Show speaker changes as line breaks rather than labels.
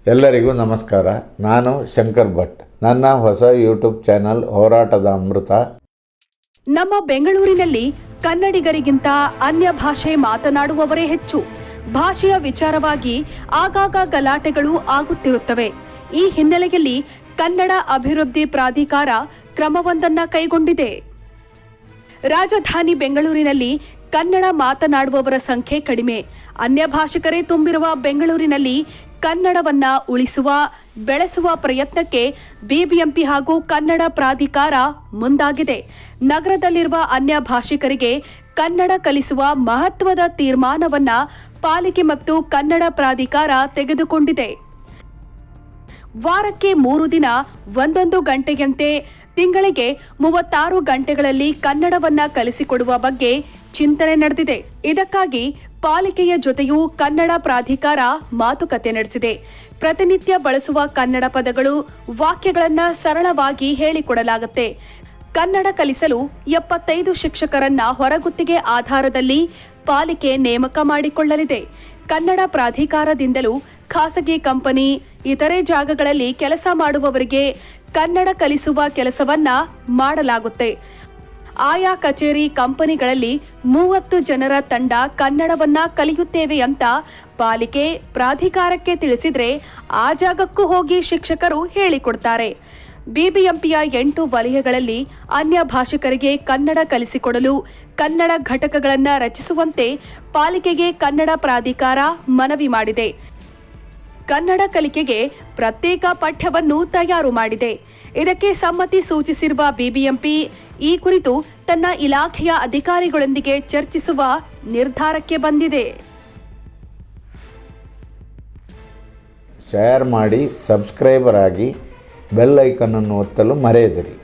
ಎಲ್ಲರಿಗೂ ನಮಸ್ಕಾರ. ನಾನು ಶಂಕರ್ ಭಟ್. ನನ್ನ ಹೊಸ ಯೂಟ್ಯೂಬ್ ಚಾನಲ್ ಹೋರಾಟದ ಅಮೃತ.
ನಮ್ಮ ಬೆಂಗಳೂರಿನಲ್ಲಿ ಕನ್ನಡಿಗರಿಗಿಂತ ಅನ್ಯ ಭಾಷೆ ಮಾತನಾಡುವವರೇ ಹೆಚ್ಚು. ಭಾಷೆಯ ವಿಚಾರವಾಗಿ ಆಗಾಗ ಗಲಾಟೆಗಳು ಆಗುತ್ತಿರುತ್ತವೆ. ಈ ಹಿನ್ನೆಲೆಯಲ್ಲಿ ಕನ್ನಡ ಅಭಿವೃದ್ಧಿ ಪ್ರಾಧಿಕಾರ ಕ್ರಮವೊಂದನ್ನ ಕೈಗೊಂಡಿದೆ. ರಾಜಧಾನಿ ಬೆಂಗಳೂರಿನಲ್ಲಿ ಕನ್ನಡ ಮಾತನಾಡುವವರ ಸಂಖ್ಯೆ ಕಡಿಮೆ. ಅನ್ಯ ಭಾಷಿಕರೇ ತುಂಬಿರುವ ಬೆಂಗಳೂರಿನಲ್ಲಿ ಕನ್ನಡವನ್ನ ಉಳಿಸುವ, ಬೆಳೆಸುವ ಪ್ರಯತ್ನಕ್ಕೆ ಬಿಬಿಎಂಪಿ ಹಾಗೂ ಕನ್ನಡ ಪ್ರಾಧಿಕಾರ ಮುಂದಾಗಿದೆ. ನಗರದಲ್ಲಿರುವ ಅನ್ಯ ಭಾಷಿಕರಿಗೆ ಕನ್ನಡ ಕಲಿಸುವ ಮಹತ್ವದ ತೀರ್ಮಾನವನ್ನ ಪಾಲಿಕೆ ಮತ್ತು ಕನ್ನಡ ಪ್ರಾಧಿಕಾರ ತೆಗೆದುಕೊಂಡಿದೆ. ವಾರಕ್ಕೆ 3 ದಿನ 1 ಗಂಟೆಯಂತೆ ತಿಂಗಳಿಗೆ 36 ಗಂಟೆಗಳಲ್ಲಿ ಕನ್ನಡವನ್ನ ಕಲಿಸಿಕೊಡುವ ಬಗ್ಗೆ ಚಿಂತನೆ ನಡೆದಿದೆ. ಇದಕ್ಕಾಗಿ ಪಾಲಿಕೆಯ ಜೊತೆಯೂ ಕನ್ನಡ ಪ್ರಾಧಿಕಾರ ಮಾತುಕತೆ ನಡೆಸಿದೆ. ಪ್ರತಿನಿತ್ಯ ಬಳಸುವ ಕನ್ನಡ ಪದಗಳು, ವಾಕ್ಯಗಳನ್ನ ಸರಳವಾಗಿ ಹೇಳಿಕೊಡಲಾಗುತ್ತೆ. ಕನ್ನಡ ಕಲಿಸಲು 75 ಶಿಕ್ಷಕರನ್ನ ಹೊರಗುತ್ತಿಗೆ ಆಧಾರದಲ್ಲಿ ಪಾಲಿಕೆ ನೇಮಕ ಮಾಡಿಕೊಳ್ಳಲಿದೆ. ಕನ್ನಡ ಪ್ರಾಧಿಕಾರದಿಂದಲೂ ಖಾಸಗಿ ಕಂಪನಿ, ಇತರೆ ಜಾಗಗಳಲ್ಲಿ ಕೆಲಸ ಮಾಡುವವರಿಗೆ ಕನ್ನಡ ಕಲಿಸುವ ಕೆಲಸವನ್ನ ಮಾಡಲಾಗುತ್ತೆ. ಆಯಾ ಕಚೇರಿ, ಕಂಪನಿಗಳಲ್ಲಿ 30 ಜನರ ತಂಡ ಕನ್ನಡವನ್ನ ಕಲಿಯುತ್ತೇವೆ ಅಂತ ಪಾಲಿಕೆ ಪ್ರಾಧಿಕಾರಕ್ಕೆ ತಿಳಿಸಿದ್ರೆ ಆ ಜಾಗಕ್ಕೂ ಹೋಗಿ ಶಿಕ್ಷಕರು ಹೇಳಿಕೊಡ್ತಾರೆ. ಬಿಬಿಎಂಪಿಯ 8 ವಲಯಗಳಲ್ಲಿ ಅನ್ಯ ಭಾಷಿಕರಿಗೆ ಕನ್ನಡ ಕಲಿಸಿಕೊಡಲು ಕನ್ನಡ ಘಟಕಗಳನ್ನು ರಚಿಸುವಂತೆ ಪಾಲಿಕೆಗೆ ಕನ್ನಡ ಪ್ರಾಧಿಕಾರ ಮನವಿ ಮಾಡಿದೆ. ಕನ್ನಡ ಕಲಿಕೆಗೆ ಪ್ರತ್ಯೇಕ ಪಠ್ಯವನ್ನು ತಯಾರು ಮಾಡಿದೆ. ಇದಕ್ಕೆ ಸಮ್ಮತಿ ಸೂಚಿಸಿರುವ ಬಿಬಿಎಂಪಿ ಈ ಕುರಿತು ತನ್ನ ಇಲಾಖೆಯ ಅಧಿಕಾರಿಗಳೊಂದಿಗೆ ಚರ್ಚಿಸುವ ನಿರ್ಧಾರಕ್ಕೆ ಬಂದಿದೆ.
ಶೇರ್ ಮಾಡಿ, ಸಬ್ಸ್ಕ್ರೈಬರ್ ಆಗಿ, ಬೆಲ್ ಐಕಾನ್ ಅನ್ನು ಒತ್ತಲು ಮರೆಯದಿರಿ.